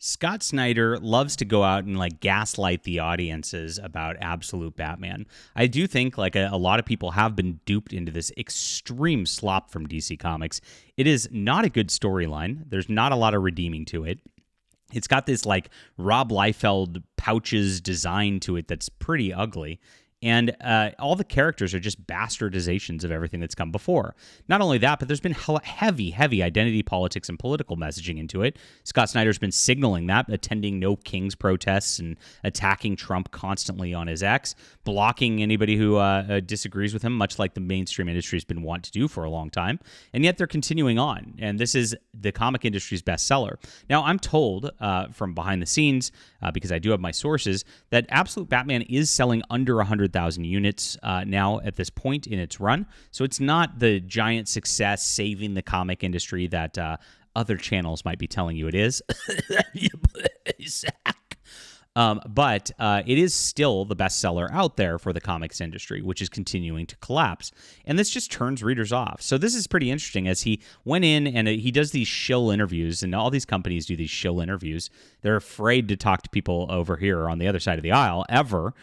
Scott Snyder loves to go out and gaslight the audiences about Absolute Batman. I do think a lot of people have been duped into this extreme slop from DC Comics. It is not a good storyline. There's not a lot of redeeming to it. It's got this Rob Liefeld pouches design to it that's pretty ugly. And all the characters are just bastardizations of everything that's come before. Not only that, but there's been heavy identity politics and political messaging into it. Scott Snyder's been signaling that, attending No Kings protests and attacking Trump constantly on his X, blocking anybody who disagrees with him, much like the mainstream industry has been wont to do for a long time. And yet they're continuing on. And this is the comic industry's bestseller. Now, I'm told from behind the scenes, because I do have my sources, that Absolute Batman is selling under 100,000 units now at this point in its run. So it's not the giant success saving the comic industry that other channels might be telling you it is. But it is still the bestseller out there for the comics industry, which is continuing to collapse. And this just turns readers off. So this is pretty interesting as he went in and he does these shill interviews, and all these companies do these shill interviews. They're afraid to talk to people over here on the other side of the aisle ever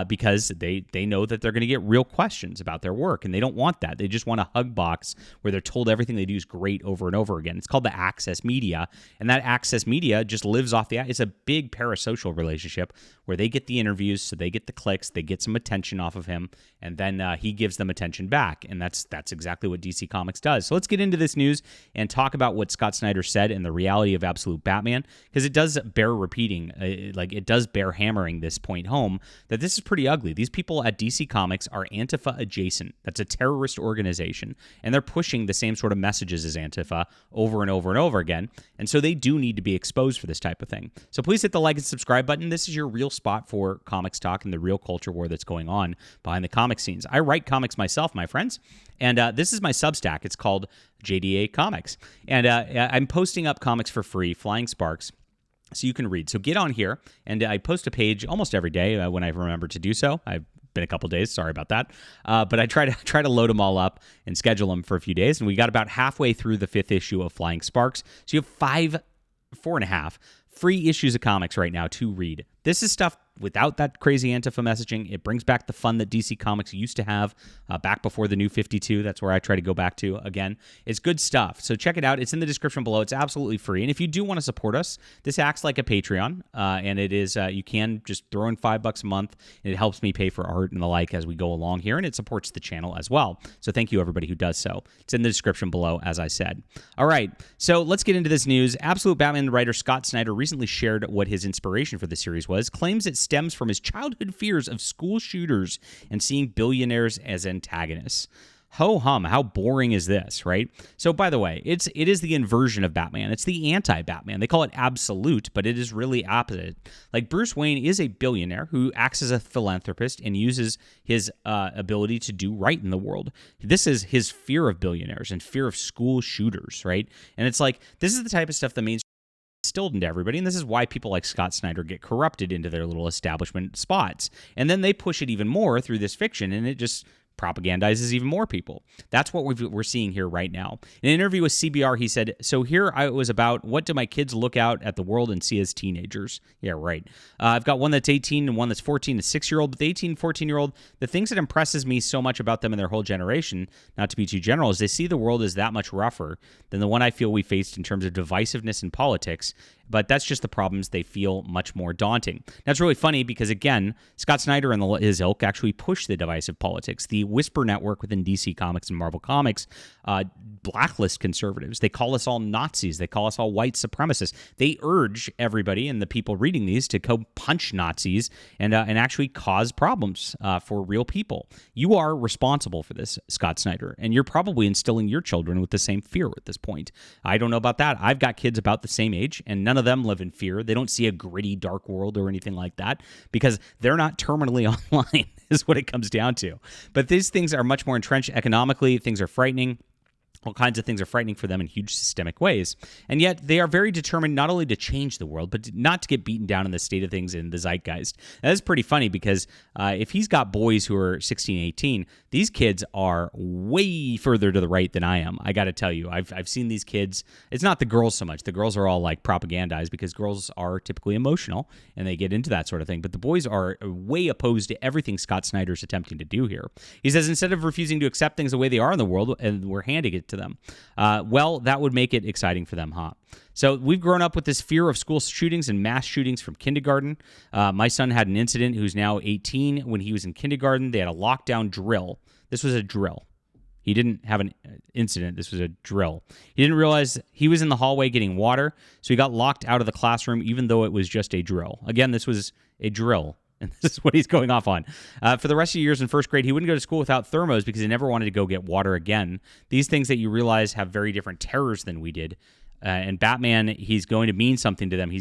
because they know that they're going to get real questions about their work, and they don't want that. They just want a hug box where they're told everything they do is great over and over again. It's called the access media, and that access media just lives off it's a big parasocial relationship where they get the interviews, so they get the clicks, they get some attention off of him, and then he gives them attention back, and that's exactly what DC Comics does. So let's get into this news and talk about what Scott Snyder said and the reality of Absolute Batman, because it does bear repeating, it does bear hammering this point home, that this is pretty ugly. These people at DC Comics are Antifa adjacent. That's a terrorist organization, and they're pushing the same sort of messages as Antifa over and over and over again, and so they do need to be exposed for this type of thing. So please hit the like and subscribe button. This is your real spot for comics talk and the real culture war that's going on behind the comic scenes. I write comics myself, my friends, and this is my Substack. It's called JDA Comics, and I'm posting up comics for free, Flying Sparks, so you can read. So get on here, and I post a page almost every day when I remember to do so. I've been a couple days, sorry about that, but I try to load them all up and schedule them for a few days, and we got about halfway through the 5th issue of Flying Sparks, so you have 4.5 free issues of comics right now to read. This is stuff without that crazy Antifa messaging. It brings back the fun that DC Comics used to have back before the New 52. That's where I try to go back to again. It's good stuff. So check it out. It's in the description below. It's absolutely free. And if you do want to support us, this acts like a Patreon. And it is, you can just throw in $5 a month. And it helps me pay for art and the like as we go along here. And it supports the channel as well. So thank you, everybody who does so. It's in the description below, as I said. All right. So let's get into this news. Absolute Batman writer Scott Snyder recently shared what his inspiration for the series was, claims it stems from his childhood fears of school shooters and seeing billionaires as antagonists. Ho-hum, how boring is this, right? So, by the way, it is the inversion of Batman. It's the anti-Batman. They call it absolute, but it is really opposite. Bruce Wayne is a billionaire who acts as a philanthropist and uses his ability to do right in the world. This is his fear of billionaires and fear of school shooters, right? And it's this is the type of stuff that means instilled into everybody, and this is why people like Scott Snyder get corrupted into their little establishment spots. And then they push it even more through this fiction, and it just propagandizes even more people. That's what we're seeing here right now. In an interview with CBR, he said, so here I was about, what do my kids look out at the world and see as teenagers? Yeah, right. I've got one that's 18 and one that's 14, a 6-year-old. But the 18, 14-year-old, the things that impresses me so much about them and their whole generation, not to be too general, is they see the world as that much rougher than the one I feel we faced in terms of divisiveness in politics. But that's just the problems they feel much more daunting. That's really funny because, again, Scott Snyder and his ilk actually push the divisive politics. The Whisper Network within DC Comics and Marvel Comics blacklist conservatives. They call us all Nazis. They call us all white supremacists. They urge everybody and the people reading these to go punch Nazis and actually cause problems for real people. You are responsible for this, Scott Snyder, and you're probably instilling your children with the same fear at this point. I don't know about that. I've got kids about the same age, and none of them live in fear. They don't see a gritty, dark world or anything like that because they're not terminally online is what it comes down to. But these things are much more entrenched economically. Things are frightening. All kinds of things are frightening for them in huge systemic ways. And yet they are very determined not only to change the world, but not to get beaten down in the state of things in the zeitgeist. That is pretty funny because if he's got boys who are 16, 18, these kids are way further to the right than I am. I got to tell you, I've seen these kids. It's not the girls so much. The girls are all like propagandized because girls are typically emotional and they get into that sort of thing. But the boys are way opposed to everything Scott Snyder's attempting to do here. He says instead of refusing to accept things the way they are in the world and we're handing it to them, well, that would make it exciting for them, huh? So we've grown up with this fear of school shootings and mass shootings from kindergarten. My son had an incident who's now 18. When he was in kindergarten, they had a lockdown drill. This was a drill. He didn't have an incident. This was a drill. He didn't realize he was in the hallway getting water, so he got locked out of the classroom even though it was just a drill. Again, this was a drill. And this is what he's going off on. For the rest of the years in first grade, he wouldn't go to school without thermos because he never wanted to go get water again. These things that you realize have very different terrors than we did. And Batman, he's going to mean something to them.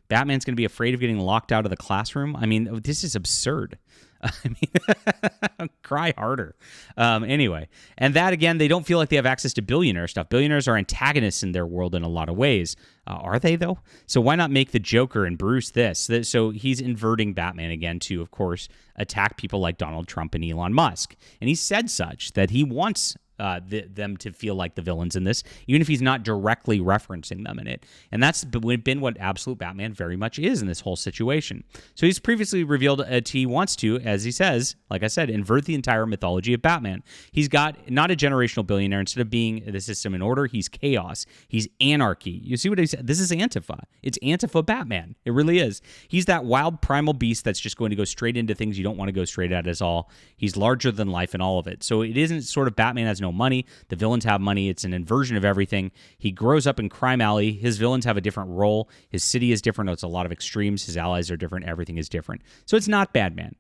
Batman's going to be afraid of getting locked out of the classroom. I mean, this is absurd. I mean, cry harder. Anyway, and that again, they don't feel like they have access to billionaire stuff. Billionaires are antagonists in their world in a lot of ways. Are they, though? So why not make the Joker and Bruce this? So he's inverting Batman again to, of course, attack people like Donald Trump and Elon Musk. And he said such that he wants them to feel like the villains in this, even if he's not directly referencing them in it. And that's been what Absolute Batman very much is in this whole situation. So he's previously revealed that he wants to, as he says, like I said, invert the entire mythology of Batman. He's got not a generational billionaire. Instead of being the system in order, he's chaos. He's anarchy. You see what he said? This is Antifa. It's Antifa Batman. It really is. He's that wild primal beast that's just going to go straight into things you don't want to go straight at at all. He's larger than life in all of it. So it isn't sort of Batman has no money. The villains have money. It's an inversion of everything. He grows up in Crime Alley. His villains have a different role. His city is different. It's a lot of extremes. His allies are different. Everything is different. So it's not Batman.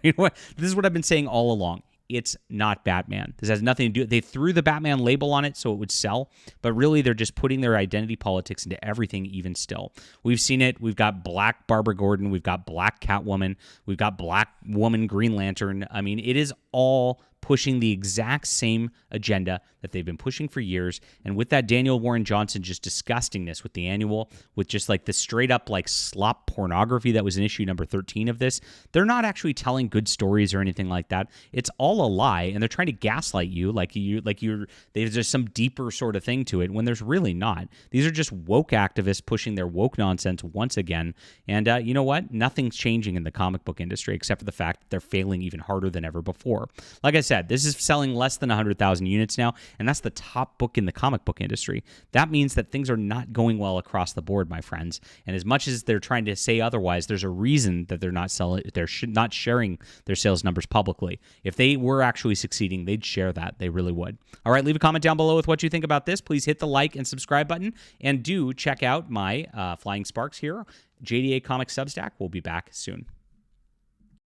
You know what? This is what I've been saying all along. It's not Batman. This has nothing to do. They threw the Batman label on it so it would sell, but really they're just putting their identity politics into everything even still. We've seen it. We've got Black Barbara Gordon. We've got Black Catwoman. We've got Black Woman Green Lantern. I mean, it is all pushing the exact same agenda that they've been pushing for years. And with that Daniel Warren Johnson just disgustingness with the annual, with just like the straight up like slop pornography that was in issue number 13 of this, they're not actually telling good stories or anything like that. It's all a lie, and they're trying to gaslight you there's just some deeper sort of thing to it when there's really not. These are just woke activists pushing their woke nonsense once again. And you know what? Nothing's changing in the comic book industry except for the fact that they're failing even harder than ever before. Like I said, this is selling less than 100,000 units now, and that's the top book in the comic book industry. That means that things are not going well across the board, my friends. And as much as they're trying to say otherwise, there's a reason that they're not not sharing their sales numbers publicly. If they were actually succeeding, they'd share that. They really would. All right, leave a comment down below with what you think about this. Please hit the like and subscribe button, and do check out my Flying Sparks here, JDA Comics Substack. We'll be back soon.